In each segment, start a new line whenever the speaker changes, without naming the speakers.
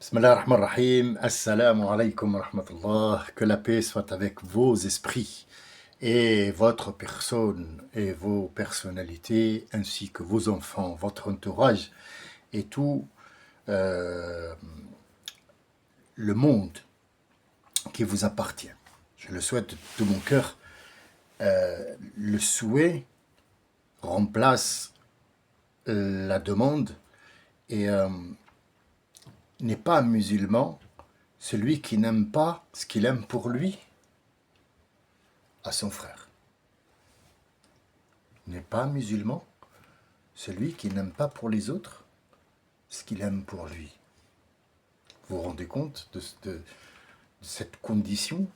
Bismillah ar-Rahman ar-Rahim. Assalamu alaikum wa rahmatullah. Que la paix soit avec vos esprits et votre personne et vos personnalités, ainsi que vos enfants, votre entourage et tout euh, le monde qui vous appartient. Je le souhaite de tout mon cœur. Le souhait remplace la demande et n'est pas un musulman celui qui n'aime pas ce qu'il aime pour lui à son frère. N'est pas musulman celui qui n'aime pas pour les autres ce qu'il aime pour lui. Vous vous rendez compte de cette condition?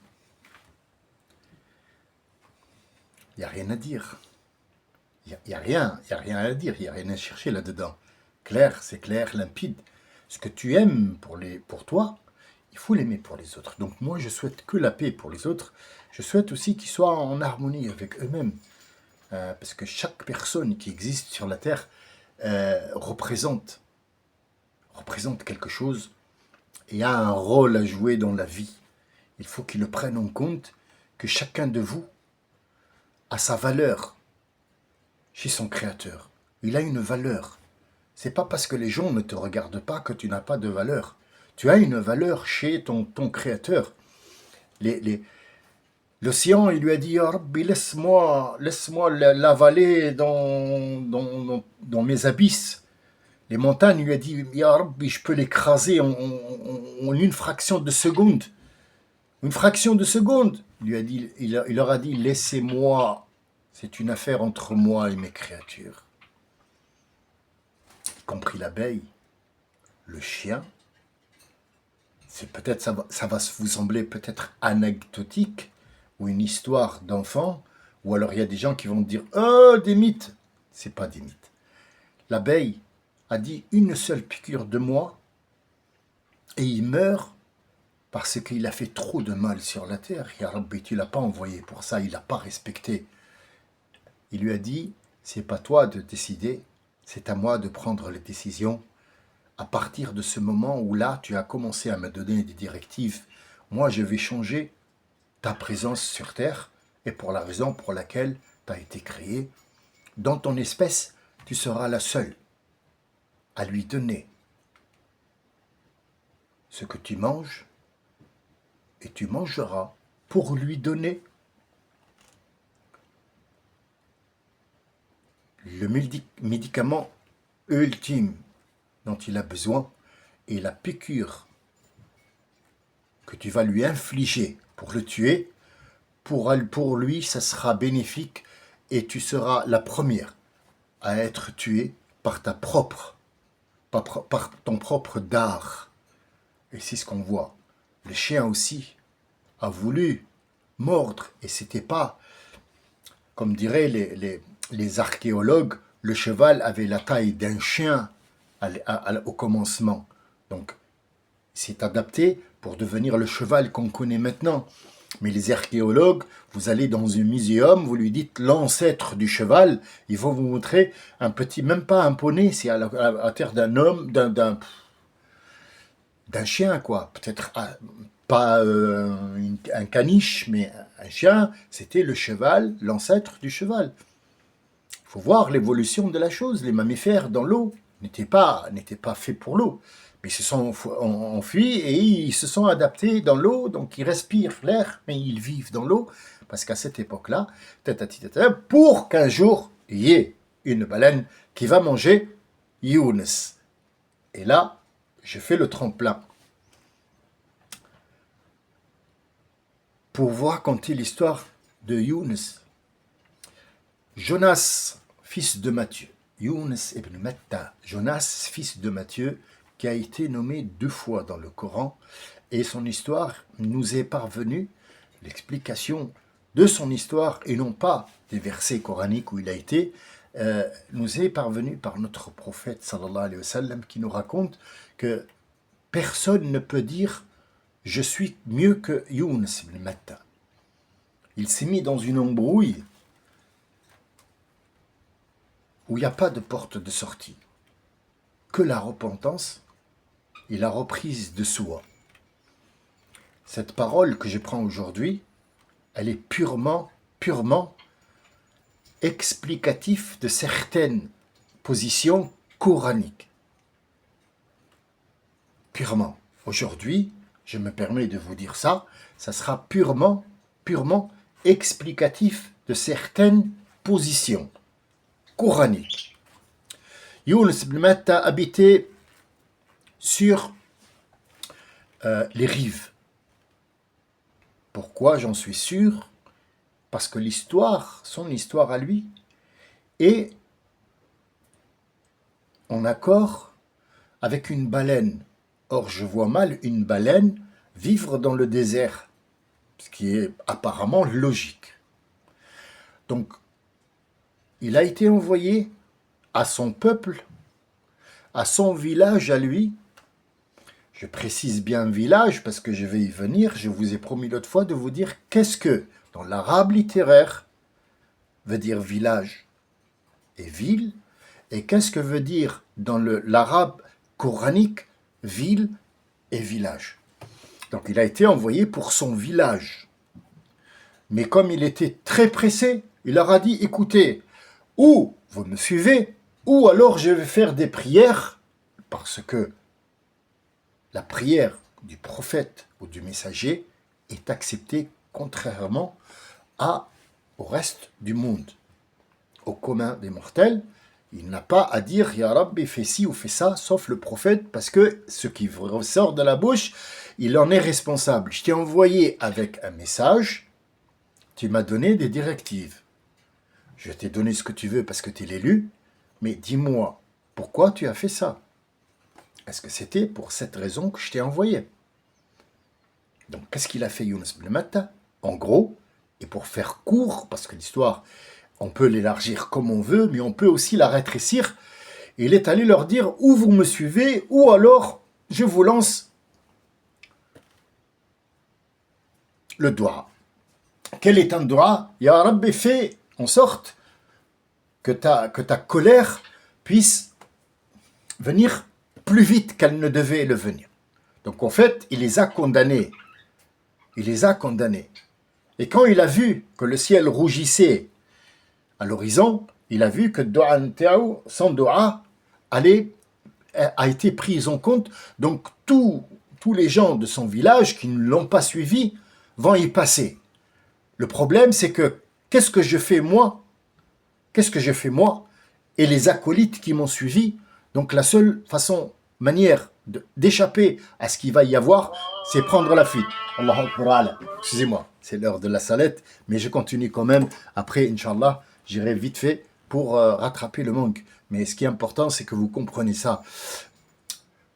Il n'y a rien à dire. Il n'y a rien à dire, il n'y a rien à chercher là-dedans. Clair, c'est clair, limpide. Ce que tu aimes pour toi, il faut l'aimer pour les autres. Donc moi, je souhaite que la paix pour les autres. Je souhaite aussi qu'ils soient en harmonie avec eux-mêmes. Parce que chaque personne qui existe sur la Terre représente quelque chose et a un rôle à jouer dans la vie. Il faut qu'ils le prennent en compte que chacun de vous a sa valeur chez son créateur. Il a une valeur. C'est pas parce que les gens ne te regardent pas que tu n'as pas de valeur. Tu as une valeur chez ton créateur. L'océan, il lui a dit, oh Rabbi, laisse-moi l'avaler dans mes abysses. Les montagnes, il lui a dit, Ya Rabbi, je peux l'écraser en une fraction de seconde. Une fraction de seconde. Il leur a dit, laissez-moi. C'est une affaire entre moi et mes créatures. Y compris l'abeille, le chien. C'est peut-être, ça va vous sembler peut-être anecdotique ou une histoire d'enfant, ou alors il y a des gens qui vont dire, oh, des mythes. C'est pas des mythes. L'abeille a dit une seule piqûre de moi et il meurt parce qu'il a fait trop de mal sur la terre. Ya Rabbi, tu l'as pas envoyé pour ça, il l'a pas respecté. Il lui a dit, c'est pas toi de décider, c'est à moi de prendre les décisions. À partir de ce moment où là, tu as commencé à me donner des directives, moi je vais changer ta présence sur terre et pour la raison pour laquelle tu as été créé. Dans ton espèce, tu seras la seule à lui donner ce que tu manges et tu mangeras pour lui donner le médicament ultime dont il a besoin et la piqûre que tu vas lui infliger pour le tuer, pour lui, ça sera bénéfique et tu seras la première à être tuée par par ton propre dard. Et c'est ce qu'on voit. Le chien aussi a voulu mordre et c'était pas, comme diraient les archéologues, le cheval avait la taille d'un chien au commencement. Donc, c'est adapté pour devenir le cheval qu'on connaît maintenant. Mais les archéologues, vous allez dans un muséum, vous lui dites l'ancêtre du cheval, ils vont vous montrer un petit, même pas un poney, c'est à la terre d'un homme, d'un chien, quoi. Peut-être pas un caniche, mais un chien, c'était le cheval, l'ancêtre du cheval. Il faut voir l'évolution de la chose. Les mammifères dans l'eau n'étaient pas faits pour l'eau. Mais ils se sont enfuis et ils se sont adaptés dans l'eau, donc ils respirent l'air, mais ils vivent dans l'eau, parce qu'à cette époque-là, pour qu'un jour, il y ait une baleine qui va manger Younes. Et là, je fais le tremplin pour vous raconter l'histoire de Younes. Jonas, fils de Matthieu. Younes ibn Matta. Jonas, fils de Matthieu, qui a été nommé 2 fois dans le Coran. Et son histoire nous est parvenue, l'explication de son histoire, et non pas des versets coraniques où il a été, nous est parvenue par notre prophète sallallahu alayhi wa sallam, qui nous raconte que personne ne peut dire « je suis mieux que Younes ibn Matta ». Il s'est mis dans une embrouille où il n'y a pas de porte de sortie, que la repentance et la reprise de soi. Cette parole que je prends aujourd'hui, elle est purement explicative de certaines positions coraniques. Purement. Aujourd'hui, je me permets de vous dire ça, ça sera purement explicatif de certaines positions coraniques. Younes ibn Matta habitait sur les rives. Pourquoi j'en suis sûr? Parce que son histoire à lui, est en accord avec une baleine. Or, je vois mal une baleine vivre dans le désert, ce qui est apparemment logique. Donc, il a été envoyé à son peuple, à son village à lui. Je précise bien village parce que je vais y venir. Je vous ai promis l'autre fois de vous dire qu'est-ce que, dans l'arabe littéraire, veut dire village et ville, et qu'est-ce que veut dire dans l'arabe coranique ville et village. Donc il a été envoyé pour son village. Mais comme il était très pressé, il leur a dit, écoutez, ou vous me suivez, ou alors je vais faire des prières, parce que la prière du prophète ou du messager est acceptée contrairement au reste du monde. Au commun des mortels, il n'a pas à dire « Ya Rabbi, fais ci ou fais ça », sauf le prophète, parce que ce qui ressort de la bouche, il en est responsable. Je t'ai envoyé avec un message, tu m'as donné des directives. Je t'ai donné ce que tu veux parce que tu es l'élu, mais dis-moi, pourquoi tu as fait ça? Est-ce que c'était pour cette raison que je t'ai envoyé? Donc, qu'est-ce qu'il a fait Younes ibn Matta? En gros, et pour faire court, parce que l'histoire, on peut l'élargir comme on veut, mais on peut aussi la rétrécir. Il est allé leur dire, ou vous me suivez, ou alors je vous lance le doigt. Quel est un doigt? Ya Rabbi, fais en sorte que ta colère puisse venir plus vite qu'elle ne devait le venir. Donc en fait, il les a condamnés. Il les a condamnés. Et quand il a vu que le ciel rougissait à l'horizon, il a vu que son doua a été pris en compte. Donc tous les gens de son village qui ne l'ont pas suivi vont y passer. Le problème, c'est que qu'est-ce que je fais moi? Qu'est-ce que je fais moi et les acolytes qui m'ont suivi? Donc la seule manière d'échapper à ce qu'il va y avoir, c'est prendre la fuite. Allahu Akbar. Excusez-moi, c'est l'heure de la salette, mais je continue quand même. Après, Inch'Allah, j'irai vite fait pour rattraper le manque. Mais ce qui est important, c'est que vous comprenez ça.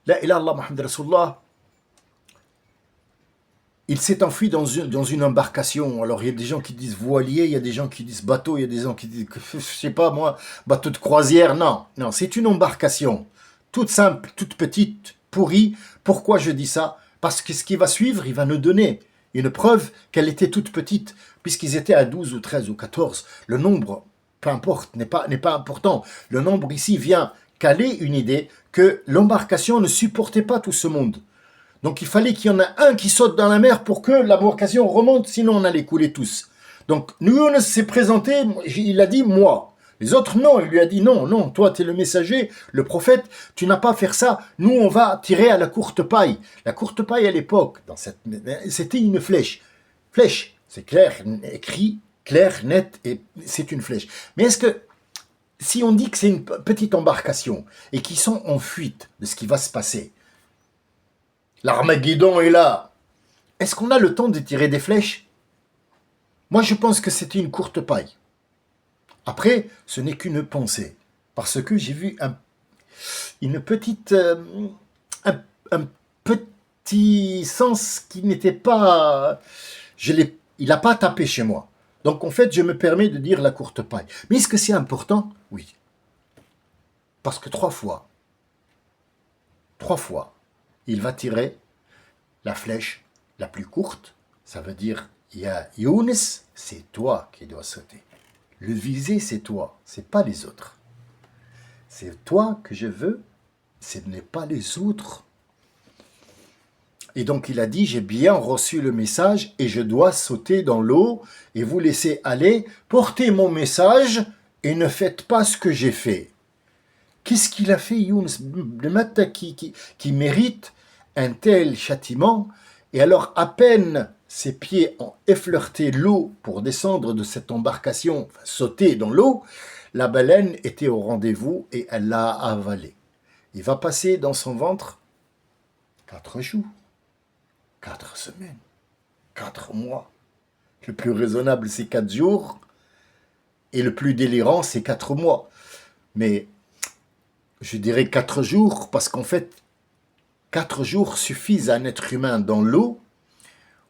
La ilaha illallah Muhammad Rasulullah, il s'est enfui dans une embarcation. Alors, il y a des gens qui disent voilier, il y a des gens qui disent bateau, il y a des gens qui disent, je sais pas moi, bateau de croisière. Non, c'est une embarcation. Toute simple, toute petite, pourrie. Pourquoi je dis ça? Parce que ce qui va suivre, il va nous donner une preuve qu'elle était toute petite, puisqu'ils étaient à 12 ou 13 ou 14. Le nombre, peu importe, n'est pas important. Le nombre ici vient caler une idée que l'embarcation ne supportait pas tout ce monde. Donc il fallait qu'il y en ait un qui saute dans la mer pour que l'embarcation remonte, sinon on allait couler tous. Donc Younes s'est présenté, il a dit moi. Les autres non, il lui a dit non, toi tu es le messager, le prophète, tu n'as pas à faire ça. Nous on va tirer à la courte paille. La courte paille à l'époque, c'était une flèche. Flèche, c'est clair, écrit, clair, net, et c'est une flèche. Mais est-ce que si on dit que c'est une petite embarcation et qu'ils sont en fuite de ce qui va se passer, l'Armageddon est là. Est-ce qu'on a le temps de tirer des flèches? Moi, je pense que c'était une courte paille. Après, ce n'est qu'une pensée. Parce que j'ai vu une petite... un petit sens qui n'était pas... il n'a pas tapé chez moi. Donc, en fait, je me permets de dire la courte paille. Mais est-ce que c'est important? Oui. Parce que 3 fois, il va tirer la flèche la plus courte, ça veut dire, Ya Younes, c'est toi qui dois sauter. Le visé, c'est toi, c'est pas les autres. C'est toi que je veux, ce n'est pas les autres. Et donc il a dit, j'ai bien reçu le message et je dois sauter dans l'eau et vous laisser aller, porter mon message et ne faites pas ce que j'ai fait. Qu'est-ce qu'il a fait, Younes, le matin qui mérite un tel châtiment? Et alors, à peine ses pieds ont effleuré l'eau pour descendre de cette embarcation, enfin, sauter dans l'eau, la baleine était au rendez-vous et elle l'a avalé. Il va passer dans son ventre 4 jours, 4 semaines, 4 mois. Le plus raisonnable, c'est 4 jours, et le plus délirant, c'est 4 mois. Mais je dirais 4 jours, parce qu'en fait, 4 jours suffisent à un être humain dans l'eau,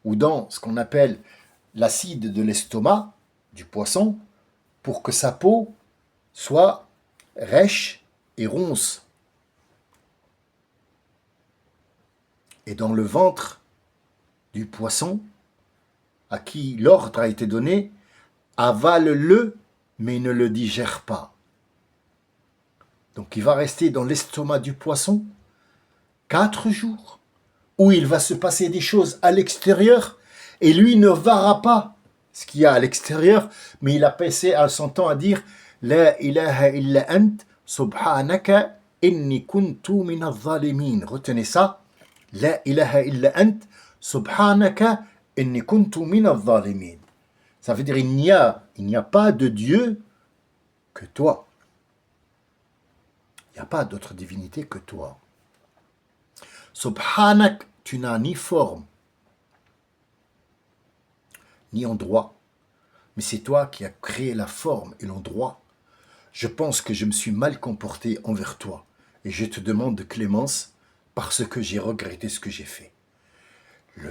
ou dans ce qu'on appelle l'acide de l'estomac du poisson, pour que sa peau soit rêche et ronce. Et dans le ventre du poisson, à qui l'ordre a été donné, avale-le, mais ne le digère pas. Donc il va rester dans l'estomac du poisson 4 jours, où il va se passer des choses à l'extérieur, et lui ne verra pas ce qu'il y a à l'extérieur, mais il a passé à son temps à dire « La ilaha illa ant, subhanaka, inni kuntu min al-zalimin ». Retenez ça. « La ilaha illa ant, subhanaka, inni kuntu min al-zalimin ». Ça veut dire il n'y a pas de Dieu que toi. Il n'y a pas d'autre divinité que toi. Subhanak, tu n'as ni forme, ni endroit, mais c'est toi qui as créé la forme et l'endroit. Je pense que je me suis mal comporté envers toi, et je te demande clémence parce que j'ai regretté ce que j'ai fait. Le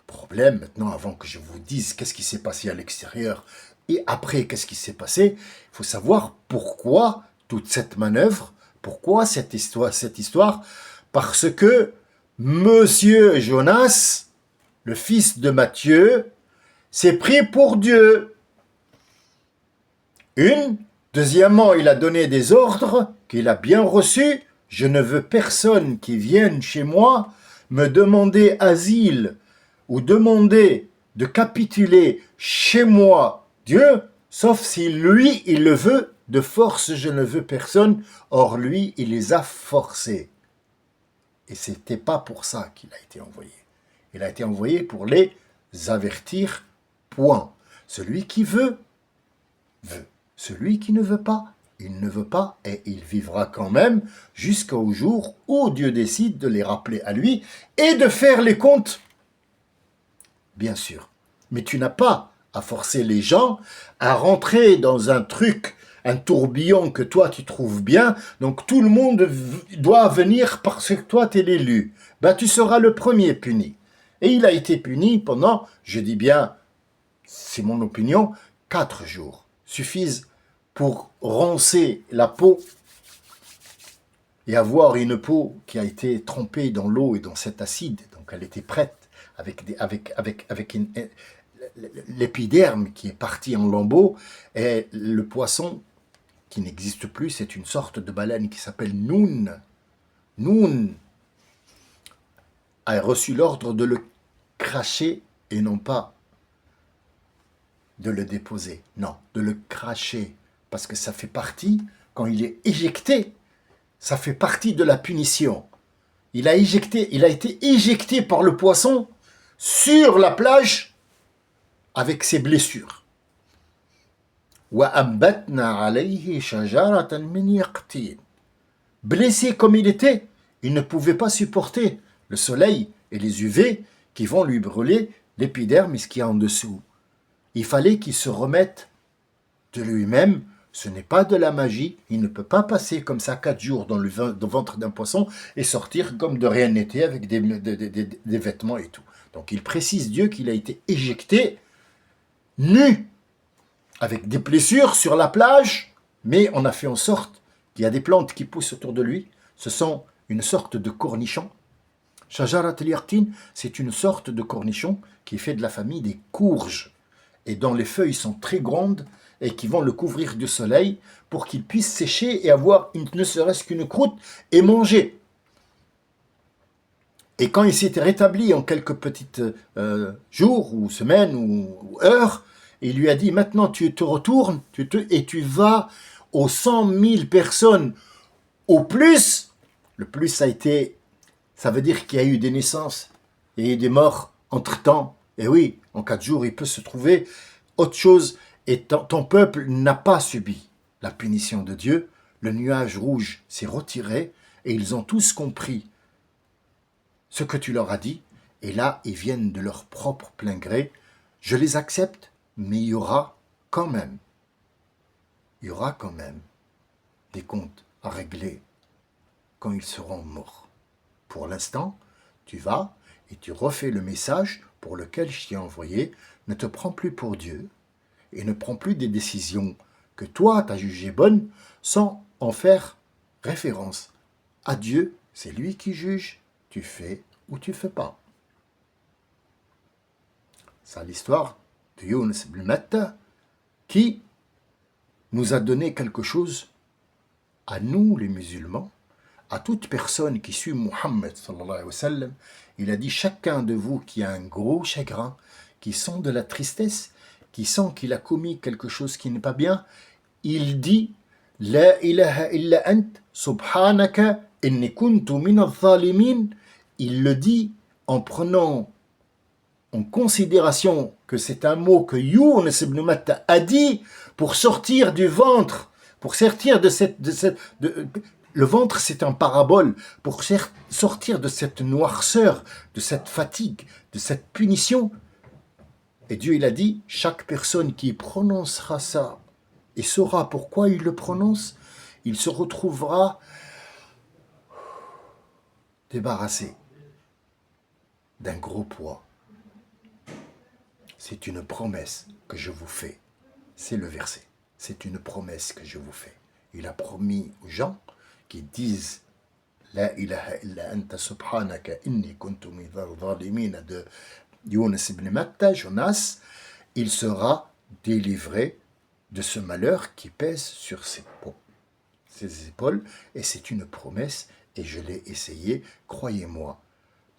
problème, maintenant, avant que je vous dise qu'est-ce qui s'est passé à l'extérieur, et après qu'est-ce qui s'est passé, il faut savoir pourquoi toute cette manœuvre, pourquoi cette histoire, parce que Monsieur Jonas, le fils de Matthieu, s'est pris pour Dieu. Deuxièmement, il a donné des ordres qu'il a bien reçus. Je ne veux personne qui vienne chez moi me demander asile ou demander de capituler chez moi Dieu, sauf si lui, il le veut. De force, je ne veux personne. Or, lui, il les a forcés. Et ce n'était pas pour ça qu'il a été envoyé. Il a été envoyé pour les avertir, point. Celui qui veut, veut. Celui qui ne veut pas, il ne veut pas, et il vivra quand même jusqu'au jour où Dieu décide de les rappeler à lui et de faire les comptes. Bien sûr. Mais tu n'as pas à forcer les gens à rentrer dans un truc, un tourbillon que toi tu trouves bien, donc tout le monde doit venir parce que toi tu es l'élu. Ben tu seras le premier puni. Et il a été puni pendant, je dis bien, c'est mon opinion, 4 jours. Suffisent pour roncer la peau et avoir une peau qui a été trempée dans l'eau et dans cet acide. Donc elle était prête avec l'épiderme qui est parti en lambeaux, et le poisson qui n'existe plus, c'est une sorte de baleine qui s'appelle Noun. Noun a reçu l'ordre de le cracher et non pas de le déposer. Non, de le cracher, parce que ça fait partie, quand il est éjecté, ça fait partie de la punition. Il a été éjecté par le poisson sur la plage avec ses blessures. Blessé comme il était, il ne pouvait pas supporter le soleil et les UV qui vont lui brûler l'épiderme et ce qu'il y a en dessous. Il fallait qu'il se remette de lui-même. Ce n'est pas de la magie. Il ne peut pas passer comme ça 4 jours dans le ventre d'un poisson et sortir comme de rien n'était avec des vêtements et tout. Donc il précise Dieu qu'il a été éjecté nu, avec des blessures sur la plage, mais on a fait en sorte qu'il y a des plantes qui poussent autour de lui. Ce sont une sorte de cornichon. Shajarat al-Yartin, c'est une sorte de cornichon qui fait de la famille des courges et dont les feuilles sont très grandes et qui vont le couvrir du soleil pour qu'il puisse sécher et avoir ne serait-ce qu'une croûte et manger. Et quand il s'était rétabli en quelques petits jours ou semaines ou heures, il lui a dit, maintenant tu te retournes et tu vas aux 100 000 personnes au plus. Le plus, ça veut dire qu'il y a eu des naissances et des morts entre-temps. Et oui, en 4 jours, il peut se trouver autre chose. Et ton peuple n'a pas subi la punition de Dieu. Le nuage rouge s'est retiré et ils ont tous compris ce que tu leur as dit. Et là, ils viennent de leur propre plein gré. Je les accepte, mais il y aura quand même des comptes à régler quand ils seront morts. Pour l'instant, tu vas et tu refais le message pour lequel je t'ai envoyé. Ne te prends plus pour Dieu et ne prends plus des décisions que toi tu as jugées bonnes sans en faire référence à Dieu. C'est lui qui juge, tu fais ou tu fais pas. C'est l'histoire de Younes ibn Matta qui nous a donné quelque chose à nous les musulmans, à toute personne qui suit Muhammad sallallahu alayhi wa sallam. Il a dit, chacun de vous qui a un gros chagrin, qui sent de la tristesse, qui sent qu'il a commis quelque chose qui n'est pas bien, il dit La ilaha illa ant subhanaka inni kuntu min al-zalimin. Il le dit en prenant en considération que c'est un mot que Younes ibn Matta a dit pour sortir du ventre, pour sortir le ventre, c'est un parabole, pour sortir de cette noirceur, de cette fatigue, de cette punition. Et Dieu, il a dit, chaque personne qui prononcera ça et saura pourquoi il le prononce, il se retrouvera débarrassé d'un gros poids. C'est une promesse que je vous fais. C'est le verset. C'est une promesse que je vous fais. Il a promis aux gens qui disent La ilaha illa anta subhanaka inni kuntu minal zalimin de Younes ibn Matta, Jonas, il sera délivré de ce malheur qui pèse sur ses épaules, et c'est une promesse, et je l'ai essayé, croyez-moi.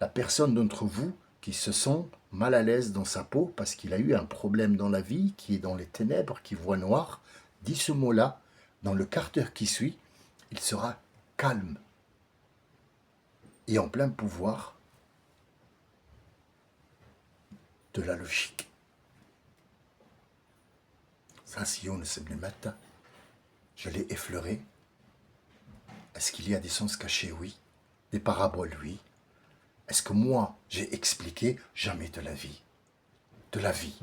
La personne d'entre vous qui se sent mal à l'aise dans sa peau parce qu'il a eu un problème dans la vie, qui est dans les ténèbres, qui voit noir, dit ce mot-là, dans le quart d'heure qui suit, il sera calme et en plein pouvoir de la logique. Ça, c'est Younes ibn Matta. Je l'ai effleuré. Est-ce qu'il y a des sens cachés? Oui. Des paraboles? Oui. Est-ce que moi, j'ai expliqué? Jamais de la vie. De la vie.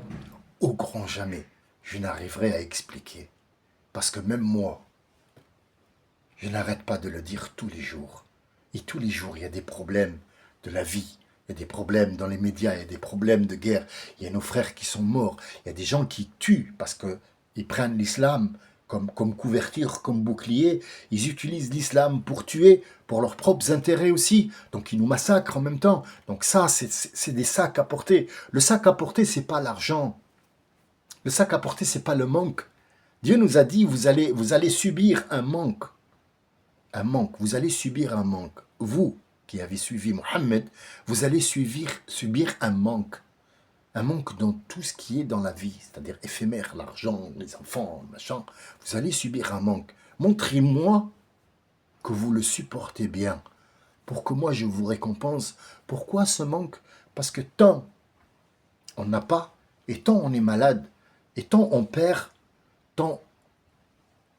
Au grand jamais, je n'arriverai à expliquer. Parce que même moi, je n'arrête pas de le dire tous les jours. Et tous les jours, il y a des problèmes de la vie. Il y a des problèmes dans les médias, il y a des problèmes de guerre. Il y a nos frères qui sont morts. Il y a des gens qui tuent parce qu'ils prennent l'islam comme couverture, comme bouclier. Ils utilisent l'islam pour tuer, pour leurs propres intérêts aussi. Donc ils nous massacrent en même temps. Donc ça, c'est des sacs à porter. Le sac à porter, c'est pas l'argent. Le sac à porter, c'est pas le manque. Dieu nous a dit, vous allez subir un manque. Un manque. Vous allez subir un manque. Vous qui avez suivi Mohammed, vous allez subir un manque. Un manque dans tout ce qui est dans la vie, c'est-à-dire éphémère, l'argent, les enfants, machin. Vous allez subir un manque. Montrez-moi que vous le supportez bien, pour que moi je vous récompense. Pourquoi ce manque? Parce que tant on n'a pas, et tant on est malade, et tant on perd, tant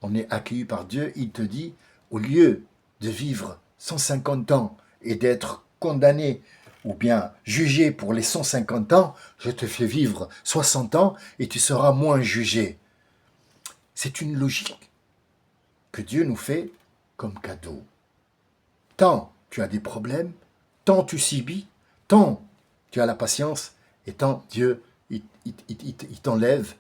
on est accueilli par Dieu, il te dit, au lieu de vivre 150 ans et d'être condamné ou bien jugé pour les 150 ans, je te fais vivre 60 ans et tu seras moins jugé. C'est une logique que Dieu nous fait comme cadeau. Tant tu as des problèmes, tant tu subis, tant tu as la patience, et tant Dieu il t'enlève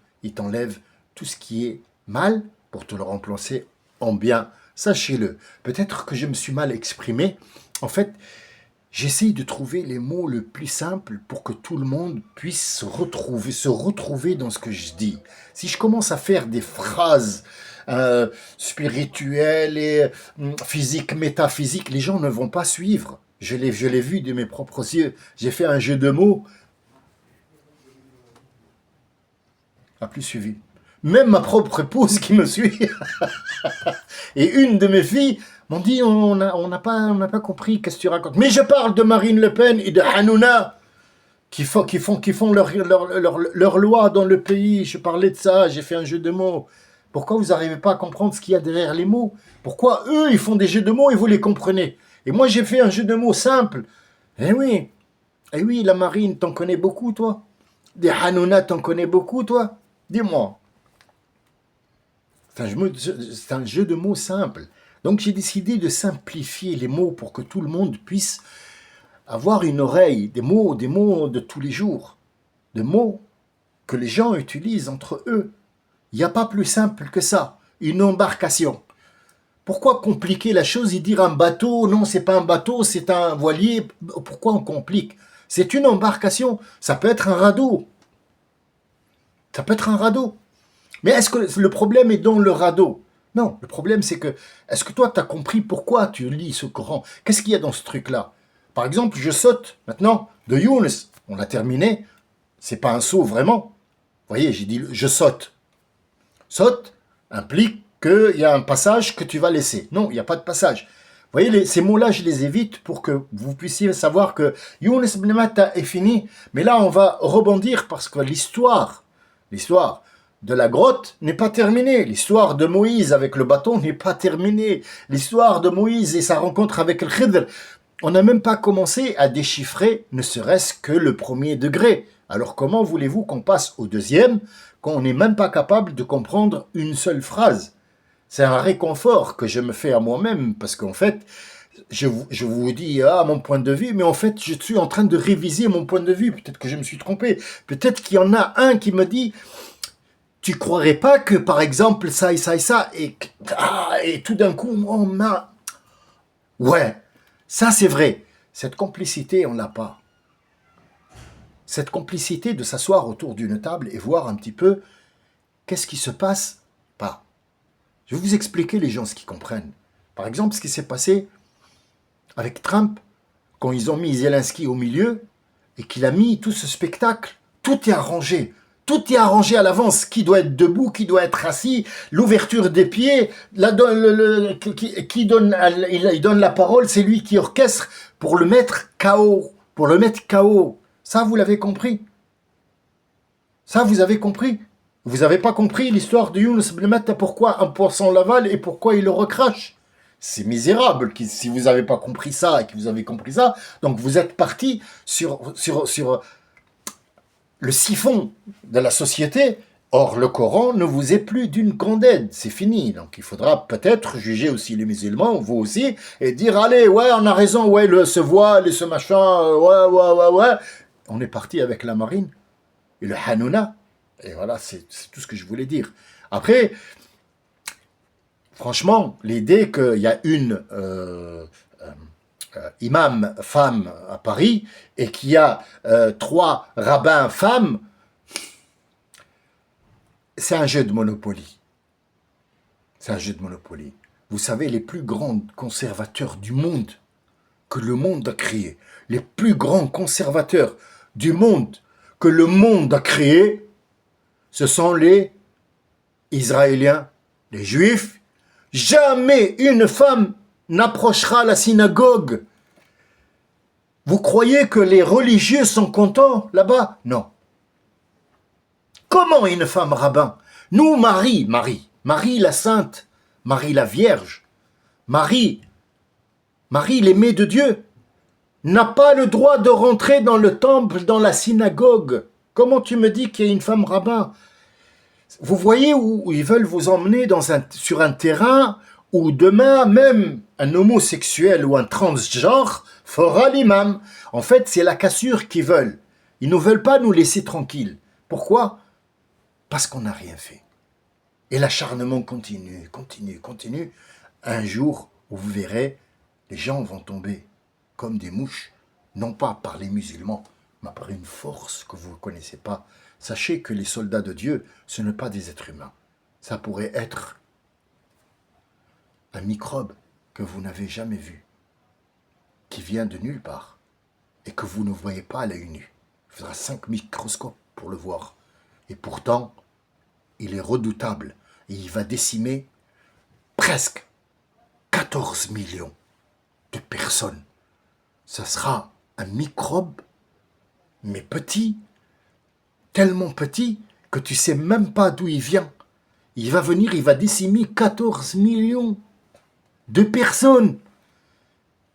tout ce qui est mal pour te le remplacer en bien. Sachez-le, peut-être que je me suis mal exprimé. En fait, j'essaye de trouver les mots le plus simples pour que tout le monde puisse se retrouver dans ce que je dis. Si je commence à faire des phrases spirituelles et physiques, métaphysiques, les gens ne vont pas suivre. Je l'ai vu de mes propres yeux. J'ai fait un jeu de mots, n'a plus suivi. Même ma propre épouse qui me suit et une de mes filles m'ont dit on n'a pas compris qu'est-ce que tu racontes. Mais je parle de Marine Le Pen et de Hanouna qui font leur loi dans le pays. Je parlais de ça, j'ai fait un jeu de mots. Pourquoi vous n'arrivez pas à comprendre ce qu'il y a derrière les mots? Pourquoi eux, ils font des jeux de mots et vous les comprenez? Et moi, j'ai fait un jeu de mots simple. Eh oui, la marine, t'en connais beaucoup, toi? Des Hanouna, t'en connais beaucoup, toi? Dis-moi. C'est un jeu de mots simple. Donc, j'ai décidé de simplifier les mots pour que tout le monde puisse avoir une oreille, des mots de tous les jours, des mots que les gens utilisent entre eux. Il n'y a pas plus simple que ça, une embarcation. Pourquoi compliquer la chose et dire un bateau? Non, c'est pas un bateau, c'est un voilier. Pourquoi on complique? C'est une embarcation. Ça peut être un radeau. Ça peut être un radeau. Mais est-ce que le problème est dans le radeau? Non, le problème c'est que, est-ce que toi tu as compris pourquoi tu lis ce Coran? Qu'est-ce qu'il y a dans ce truc-là? Par exemple, je saute maintenant de Younes. On l'a terminé. C'est pas un saut vraiment. Vous voyez, j'ai dit je saute. Saute implique qu'il y a un passage que tu vas laisser. Non, il n'y a pas de passage. Vous voyez, ces mots-là, je les évite pour que vous puissiez savoir que Younes ibn Matta est fini. Mais là, on va rebondir parce que l'histoire de la grotte n'est pas terminée. L'histoire de Moïse avec le bâton n'est pas terminée. L'histoire de Moïse et sa rencontre avec le Khidr, on n'a même pas commencé à déchiffrer ne serait-ce que le premier degré. Alors comment voulez-vous qu'on passe au deuxième quand on n'est même pas capable de comprendre une seule phrase? C'est un réconfort que je me fais à moi-même parce qu'en fait, je vous dis mon point de vue, mais en fait, je suis en train de réviser mon point de vue. Peut-être que je me suis trompé. Peut-être qu'il y en a un qui me dit tu croirais pas que, par exemple, ça et ça et ça, et tout d'un coup, on a... Ouais, ça c'est vrai. Cette complicité, on l'a pas. Cette complicité de s'asseoir autour d'une table et voir un petit peu qu'est-ce qui se passe, pas. Je vais vous expliquer les gens ce qu'ils comprennent. Par exemple, ce qui s'est passé avec Trump, quand ils ont mis Zelensky au milieu, et qu'il a mis tout ce spectacle, tout est arrangé. Tout est arrangé à l'avance. Qui doit être debout, qui doit être assis, l'ouverture des pieds, qui donne, il donne la parole, c'est lui qui orchestre pour le mettre KO. Pour le mettre KO. Ça, vous l'avez compris. Ça, vous avez compris. Vous n'avez pas compris l'histoire de Younes ibn Matta, pourquoi un poisson l'avale et pourquoi il le recrache. C'est misérable si vous n'avez pas compris ça et que vous avez compris ça. Donc vous êtes parti sur le siphon de la société. Or, le Coran ne vous est plus d'une grande aide, c'est fini. Donc, il faudra peut-être juger aussi les musulmans, vous aussi, et dire, allez, ouais, on a raison, ouais, ce voile et ce machin, ouais. On est parti avec la marine et le Hanouna. Et voilà, c'est tout ce que je voulais dire. Après, franchement, l'idée qu'il y a une imam femme à Paris et qu'il y a 3 rabbins femmes, c'est un jeu de Monopoly. C'est un jeu de Monopoly. Vous savez, les plus grands conservateurs du monde que le monde a créé, les plus grands conservateurs du monde que le monde a créé, ce sont les Israéliens, les Juifs. Jamais une femme n'approchera la synagogue. Vous croyez que les religieux sont contents là-bas? Non. Comment une femme rabbin? Nous, Marie la sainte, Marie la Vierge, Marie l'aimée de Dieu, n'a pas le droit de rentrer dans le temple, dans la synagogue. Comment tu me dis qu'il y a une femme rabbin? Vous voyez où ils veulent vous emmener sur un terrain où demain, même un homosexuel ou un transgenre fera l'imam. En fait, c'est la cassure qu'ils veulent. Ils ne veulent pas nous laisser tranquilles. Pourquoi? Parce qu'on n'a rien fait. Et l'acharnement continue. Un jour où vous verrez, les gens vont tomber comme des mouches, non pas par les musulmans, mais par une force que vous ne connaissez pas. Sachez que les soldats de Dieu, ce n'est pas des êtres humains. Ça pourrait être un microbe que vous n'avez jamais vu. qui vient de nulle part et que vous ne voyez pas à l'œil nu. Il faudra 5 microscopes pour le voir. Et pourtant, il est redoutable et il va décimer presque 14 millions de personnes. Ça sera un microbe, mais petit, tellement petit que tu ne sais même pas d'où il vient. Il va venir, il va décimer 14 millions de personnes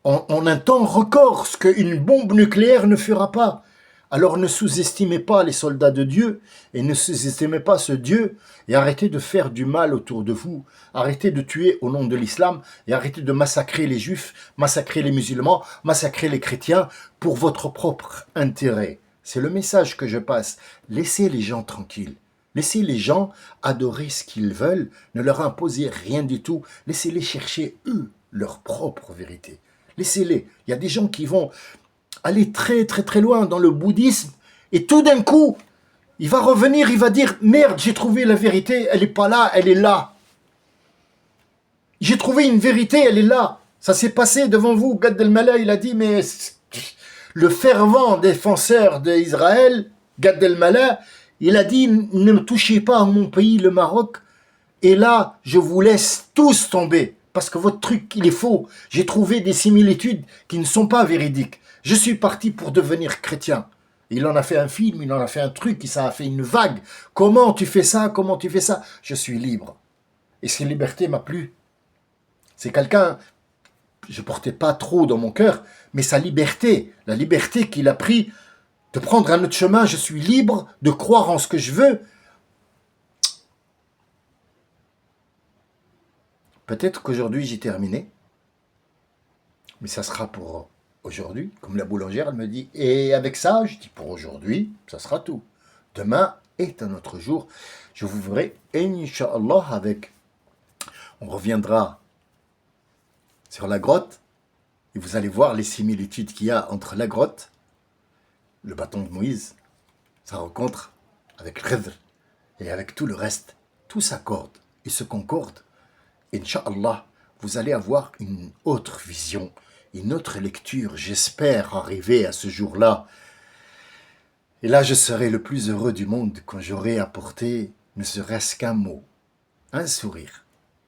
en un temps record, ce qu'une bombe nucléaire ne fera pas. Alors ne sous-estimez pas les soldats de Dieu et ne sous-estimez pas ce Dieu et arrêtez de faire du mal autour de vous. Arrêtez de tuer au nom de l'islam et arrêtez de massacrer les juifs, massacrer les musulmans, massacrer les chrétiens pour votre propre intérêt. C'est le message que je passe. Laissez les gens tranquilles. Laissez les gens adorer ce qu'ils veulent. Ne leur imposez rien du tout. Laissez-les chercher, eux, leur propre vérité. Laissez-les. Il y a des gens qui vont aller très très très loin dans le bouddhisme et tout d'un coup, il va revenir, il va dire « Merde, j'ai trouvé la vérité, elle n'est pas là, elle est là. J'ai trouvé une vérité, elle est là. Ça s'est passé devant vous. » Gad Elmaleh, il a dit « Mais le fervent défenseur d'Israël, Gad Elmaleh, il a dit « Ne me touchez pas à mon pays, le Maroc, et là, je vous laisse tous tomber. Parce que votre truc, il est faux. J'ai trouvé des similitudes qui ne sont pas véridiques. Je suis parti pour devenir chrétien. » Il en a fait un film, il en a fait un truc, ça a fait une vague. Comment tu fais ça? Comment tu fais ça? Je suis libre. Et cette liberté m'a plu. C'est quelqu'un, je ne portais pas trop dans mon cœur, mais sa liberté, la liberté qu'il a pris de prendre un autre chemin, je suis libre de croire en ce que je veux. Peut-être qu'aujourd'hui j'ai terminé, mais ça sera pour aujourd'hui. Comme la boulangère, elle me dit, et avec ça, je dis pour aujourd'hui, ça sera tout. Demain est un autre jour. Je vous verrai, Inch'Allah, on reviendra sur la grotte, et vous allez voir les similitudes qu'il y a entre la grotte, le bâton de Moïse, sa rencontre avec Khidr, et avec tout le reste. Tout s'accorde et se concorde. Inch'Allah, vous allez avoir une autre vision, une autre lecture. J'espère arriver à ce jour-là. Et là, je serai le plus heureux du monde quand j'aurai apporté ne serait-ce qu'un mot, un sourire,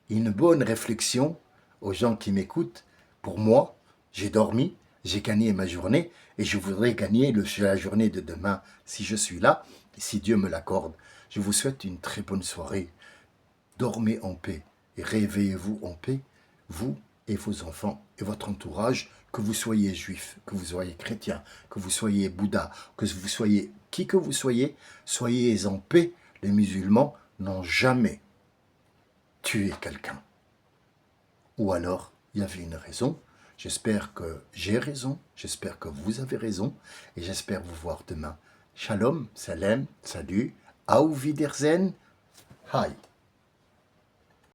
une bonne réflexion aux gens qui m'écoutent. Pour moi, j'ai dormi, j'ai gagné ma journée et je voudrais gagner la journée de demain si je suis là et si Dieu me l'accorde. Je vous souhaite une très bonne soirée. Dormez en paix et réveillez-vous en paix, vous et vos enfants et votre entourage, que vous soyez juif, que vous soyez chrétien, que vous soyez bouddha, que vous soyez qui que vous soyez en paix. Les musulmans n'ont jamais tué quelqu'un. Ou alors, il y avait une raison. J'espère que j'ai raison, j'espère que vous avez raison, et j'espère vous voir demain. Shalom, salam, salut, auf Wiedersehen, hi.